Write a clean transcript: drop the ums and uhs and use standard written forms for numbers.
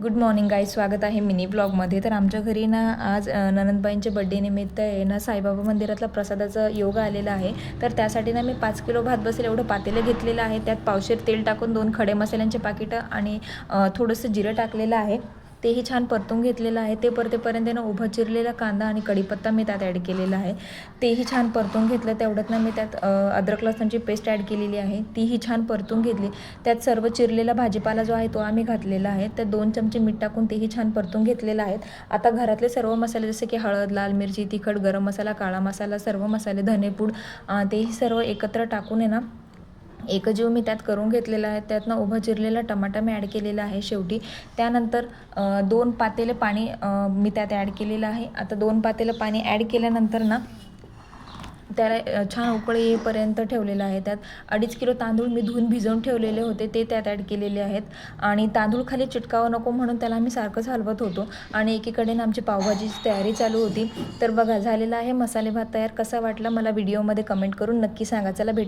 Good morning guys, स्वागत आहे mini ब्लॉगमध्ये. तर आमच्या घरी ना आज ननंदबाईंच्या बड्डे निमित्त आहे ना साईबाबा मंदिरातला प्रसादाचा योग आलेला आहे. तर त्यासाठी ना मी 5 किलो भात बसेल एवढं पातेलं घेतलेलं आहे. त्यात पावशेर तेल टाकून 2 खडे मसाल्यांचे पाकिटं आणि थोडंसं जिरं टाकलेलं आहे. तेही छान परतून घेतलेलं आहे. ते परतेपर्यंत ना उभा चिरलेला कांदा आणि कढीपत्ता मी त्यात ॲड केलेला आहे. तेही छान परतून घेतलं. तेवढ्यात ना मी त्यात अद्रक लसणाची पेस्ट ॲड केलेली आहे. तीही छान परतून घेतली. त्यात सर्व चिरलेला भाजीपाला जो आहे तो आम्ही घातलेला आहे. त्यात 2 चमचे मीठ टाकून तेही छान परतून घेतलेलं आहेत. आता घरातले सर्व मसाले जसे की हळद, लाल मिरची, तिखट, गरम मसाला, काळा मसाला, सर्व मसाले, धनेपूड तेही सर्व एकत्र टाकून आहे ना एकजीव मी त्यात करून घेतलेला आहे. त्यातनं उभा चिरलेला टमाटा मी ॲड केलेला आहे शेवटी. त्यानंतर 2 पातेले पाणी मी त्यात ॲड केलेलं आहे. आता 2 पातेलं पाणी ॲड केल्यानंतर ना त्याला छान उकळ येईपर्यंत ठेवलेलं आहे. त्यात 2.5 किलो तांदूळ मी धुवून भिजवून ठेवलेले होते, ते त्यात ॲड केलेले आहेत. आणि तांदूळ खाली चिटकावं नको म्हणून त्याला आम्ही सारखंच हलवत होतो. आणि एकीकडे आमची पावभाजीची तयारी चालू होती. तर बघा, झालेला आहे मसाले भात तयार. कसा वाटला मला व्हिडिओमध्ये कमेंट करून नक्की सांगा. चला भेट